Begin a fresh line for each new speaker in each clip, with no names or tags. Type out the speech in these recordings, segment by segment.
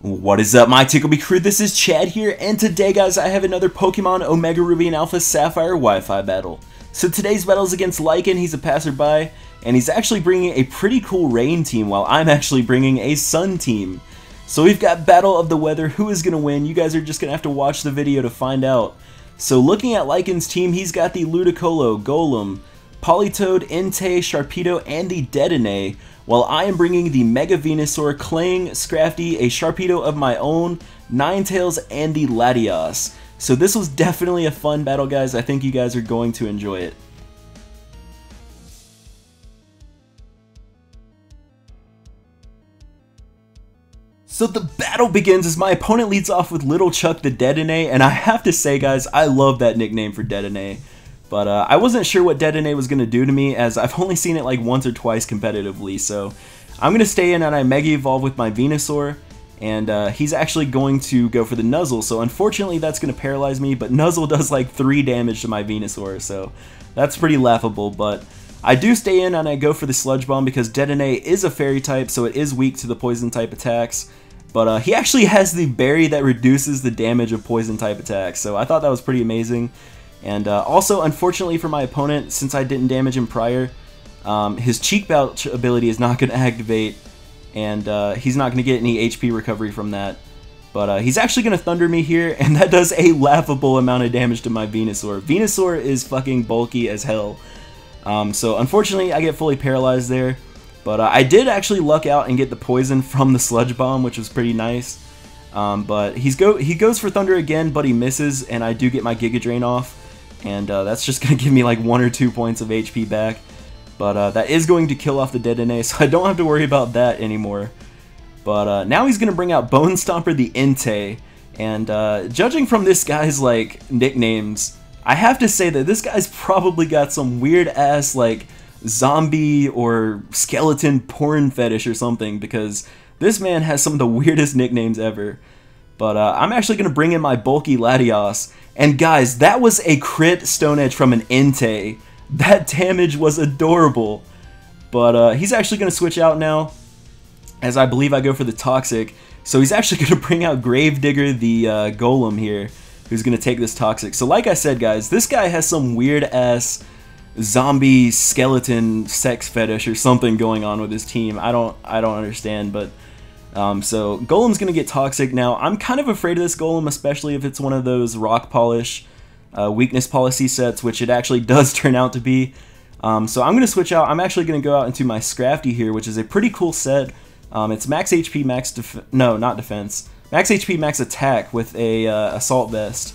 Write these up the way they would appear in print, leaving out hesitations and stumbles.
What is up, my Tickle Me crew? This is Chad here, and today, guys, I have another Pokemon Omega Ruby and Alpha Sapphire Wi-Fi battle. So today's battle is against Liken. He's a passerby, and he's actually bringing a pretty cool rain team, while I'm actually bringing a sun team. So we've got Battle of the Weather. Who is going to win? You guys are just going to have to watch the video to find out. So looking at Liken's team, he's got the Ludicolo, Golem, Politoed, Entei, Sharpedo, and the Dedenne, while I am bringing the Mega Venusaur, Clang, Scrafty, a Sharpedo of my own, Ninetales, and the Latios. So this was definitely a fun battle, guys. I think you guys are going to enjoy it. So the battle begins as my opponent leads off with Little Chuck the Dedenne, and I have to say, guys, I love that nickname for Dedenne. But I wasn't sure what Dedenne was going to do to me, as I've only seen it like once or twice competitively, so I'm going to stay in and I Mega Evolve with my Venusaur, and he's actually going to go for the Nuzzle, so unfortunately that's going to paralyze me, but Nuzzle does like 3 damage to my Venusaur, so that's pretty laughable, but I do stay in and I go for the Sludge Bomb because Dedenne is a Fairy type, so it is weak to the Poison type attacks, but he actually has the berry that reduces the damage of Poison type attacks, so I thought that was pretty amazing. And also, unfortunately for my opponent, since I didn't damage him prior, his Cheek Belch ability is not going to activate, and he's not going to get any HP recovery from that. But he's actually going to Thunder me here, and that does a laughable amount of damage to my Venusaur. Venusaur is fucking bulky as hell. So unfortunately, I get fully paralyzed there. But I did actually luck out and get the poison from the Sludge Bomb, which was pretty nice. But he goes for Thunder again, but he misses, and I do get my Giga Drain off. And that's just going to give me like 1 or 2 points of HP back. But that is going to kill off the Dedenne, so I don't have to worry about that anymore. But now he's going to bring out Bone Stomper the Entei. And judging from this guy's like nicknames, I have to say that this guy's probably got some weird ass like zombie or skeleton porn fetish or something, because this man has some of the weirdest nicknames ever. But I'm actually going to bring in my bulky Latios. And guys, that was a crit Stone Edge from an Entei. That damage was adorable. But he's actually going to switch out now, as I believe I go for the Toxic. So he's actually going to bring out Gravedigger the Golem here, who's going to take this Toxic. So like I said, guys, this guy has some weird-ass zombie skeleton sex fetish or something going on with his team. I don't understand, but... so Golem's going to get Toxic. Now, I'm kind of afraid of this Golem, especially if it's one of those Rock Polish weakness policy sets, which it actually does turn out to be. So I'm going to switch out. I'm actually going to go out into my Scrafty here, which is a pretty cool set. It's max HP, not defense. Max HP, max attack with a Assault Vest.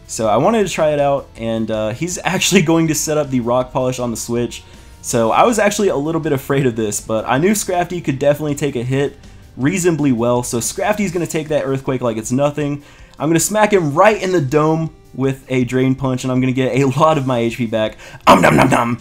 So I wanted to try it out, and he's actually going to set up the Rock Polish on the Switch. So I was actually a little bit afraid of this, but I knew Scrafty could definitely take a hit reasonably well, so Scrafty's going to take that Earthquake like it's nothing. I'm going to smack him right in the dome with a Drain Punch, and I'm going to get a lot of my HP back. Nom nom nom.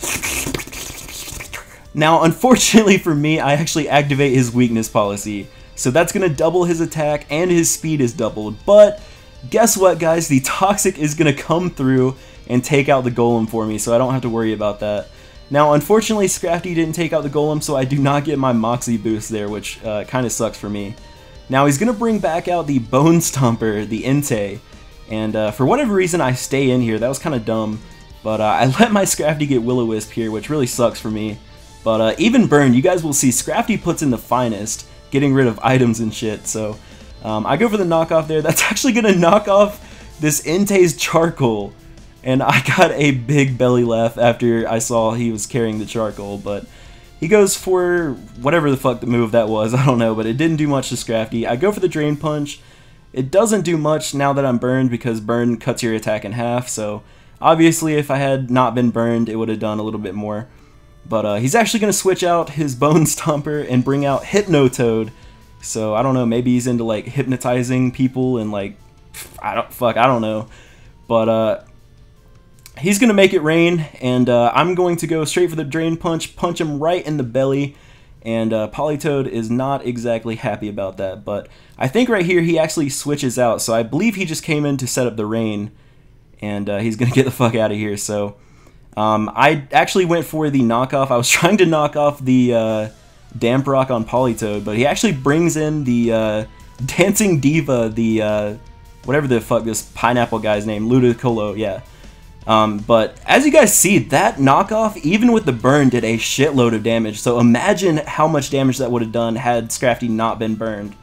Now, unfortunately for me, I actually activate his weakness policy, so that's going to double his attack, and his speed is doubled. But guess what, guys? The Toxic is going to come through and take out the Golem for me, so I don't have to worry about that. Now, unfortunately, Scrafty didn't take out the Golem, so I do not get my Moxie boost there, which kind of sucks for me. Now, he's going to bring back out the Bone Stomper, the Entei, and for whatever reason, I stay in here. That was kind of dumb, but I let my Scrafty get Will-O-Wisp here, which really sucks for me. But even Burn, you guys will see, Scrafty puts in the finest, getting rid of items and shit, so I go for the knockoff there. That's actually going to knock off this Entei's Charcoal. And I got a big belly laugh after I saw he was carrying the Charcoal, but he goes for whatever the fuck the move that was, I don't know, but it didn't do much to Scrafty. I go for the Drain Punch. It doesn't do much now that I'm burned, because burn cuts your attack in half, so obviously if I had not been burned, it would have done a little bit more. But he's actually going to switch out his Bone Stomper and bring out Hypnotoad. So I don't know, maybe he's into like hypnotizing people and like, I don't know. But he's going to make it rain, and I'm going to go straight for the Drain Punch, punch him right in the belly, and Politoed is not exactly happy about that, but I think right here he actually switches out, so I believe he just came in to set up the rain, and he's going to get the fuck out of here, so I actually went for the knockoff. I was trying to knock off the Damp Rock on Politoed, but he actually brings in the Dancing Diva, the whatever the fuck this pineapple guy's name, Ludicolo, yeah. But as you guys see, that knockoff, even with the burn, did a shitload of damage. So imagine how much damage that would have done had Scrafty not been burned.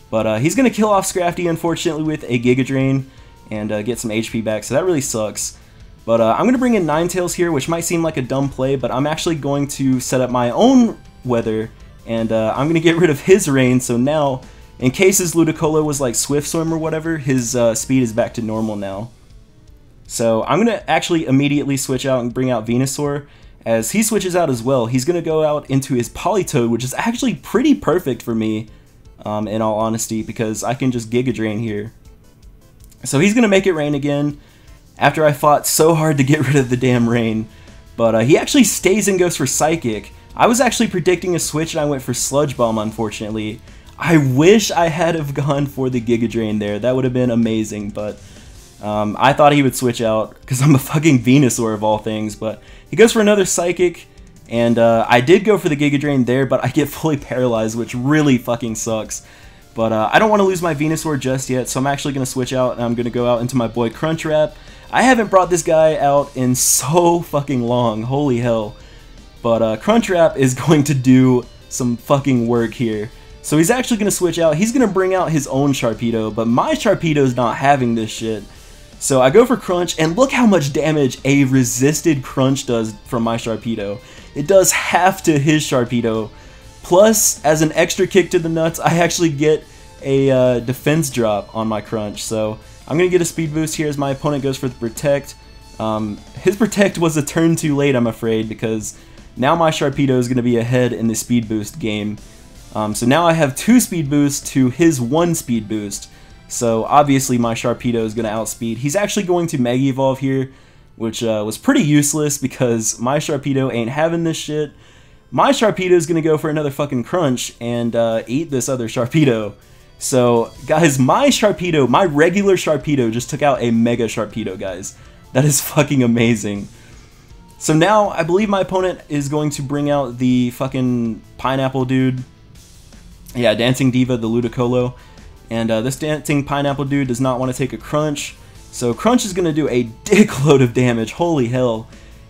But he's going to kill off Scrafty, unfortunately, with a Giga Drain and get some HP back, so that really sucks. But I'm going to bring in Ninetales here, which might seem like a dumb play, but I'm actually going to set up my own weather, and I'm going to get rid of his rain, so now, in case his Ludicolo was like Swift Swim or whatever, his speed is back to normal now. So I'm going to actually immediately switch out and bring out Venusaur. As he switches out as well, he's going to go out into his Politoed, which is actually pretty perfect for me, in all honesty, because I can just Giga Drain here. So he's going to make it rain again, after I fought so hard to get rid of the damn rain. But he actually stays and goes for Psychic. I was actually predicting a switch and I went for Sludge Bomb, unfortunately. I wish I had have gone for the Giga Drain there. That would have been amazing, but I thought he would switch out, because I'm a fucking Venusaur of all things. But he goes for another Psychic, and I did go for the Giga Drain there, but I get fully paralyzed, which really fucking sucks. But I don't want to lose my Venusaur just yet, so I'm actually going to switch out, and I'm going to go out into my boy Crunchwrap. I haven't brought this guy out in so fucking long, holy hell. But Crunchwrap is going to do some fucking work here. So he's actually going to switch out. He's going to bring out his own Sharpedo, but my Sharpedo's not having this shit. So I go for Crunch, and look how much damage a resisted Crunch does from my Sharpedo. It does half to his Sharpedo. Plus, as an extra kick to the nuts, I actually get a defense drop on my Crunch. So I'm going to get a speed boost here as my opponent goes for the Protect. His Protect was a turn too late, I'm afraid, because now my Sharpedo is going to be ahead in the speed boost game. So now I have 2 speed boosts to his 1 speed boost. So obviously my Sharpedo is going to outspeed. He's actually going to Mega Evolve here, which was pretty useless because my Sharpedo ain't having this shit. My Sharpedo is going to go for another fucking Crunch and eat this other Sharpedo. So guys, my Sharpedo, my regular Sharpedo just took out a Mega Sharpedo, guys. That is fucking amazing. So now I believe my opponent is going to bring out the fucking pineapple dude. Yeah, Dancing Diva, the Ludicolo. And this Dancing Pineapple dude does not want to take a Crunch. So Crunch is going to do a dickload of damage, holy hell.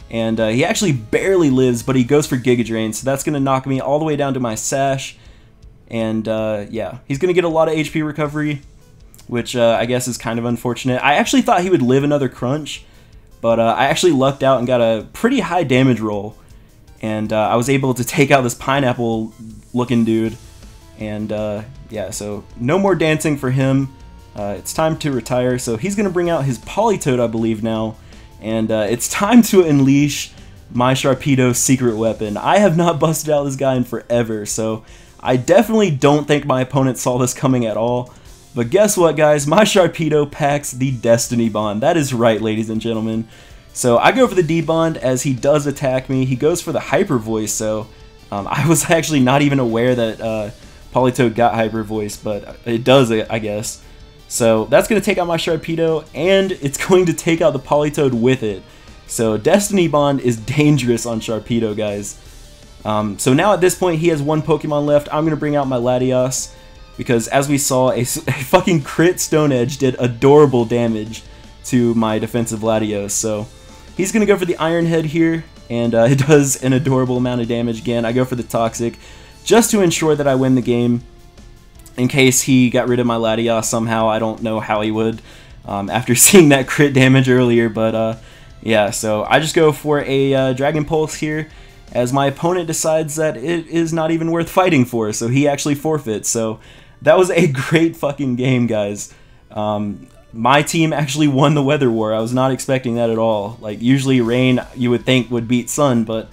And he actually barely lives, but he goes for Giga Drain, so that's going to knock me all the way down to my Sash. And yeah, he's going to get a lot of HP recovery, which I guess is kind of unfortunate. I actually thought he would live another Crunch, but I actually lucked out and got a pretty high damage roll. And I was able to take out this pineapple looking dude. And yeah, so no more dancing for him. It's time to retire, so he's going to bring out his Politoed, I believe, now. And it's time to unleash my Sharpedo's secret weapon. I have not busted out this guy in forever, so I definitely don't think my opponent saw this coming at all. But guess what, guys? My Sharpedo packs the Destiny Bond. That is right, ladies and gentlemen. So I go for the D-Bond as he does attack me. He goes for the Hyper Voice, so I was actually not even aware that Politoed got Hyper Voice, but it does, I guess. So that's going to take out my Sharpedo, and it's going to take out the Politoed with it. So Destiny Bond is dangerous on Sharpedo, guys. So now at this point, he has 1 Pokemon left. I'm going to bring out my Latios, because as we saw, a fucking crit Stone Edge did adorable damage to my defensive Latios. So he's going to go for the Iron Head here, and it does an adorable amount of damage again. I go for the Toxic, just to ensure that I win the game. In case he got rid of my Latios somehow, I don't know how he would after seeing that crit damage earlier, but yeah, so I just go for a Dragon Pulse here, as my opponent decides that it is not even worth fighting for, so he actually forfeits. So that was a great fucking game, guys. My team actually won the Weather War. I was not expecting that at all. Like, usually Rain, you would think, would beat Sun, but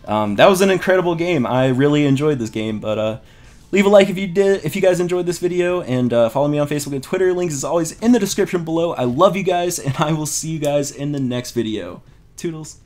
that was an incredible game. I really enjoyed this game, but leave a like if you did, if you guys enjoyed this video, and follow me on Facebook and Twitter. Links is always in the description below. I love you guys, and I will see you guys in the next video. Toodles.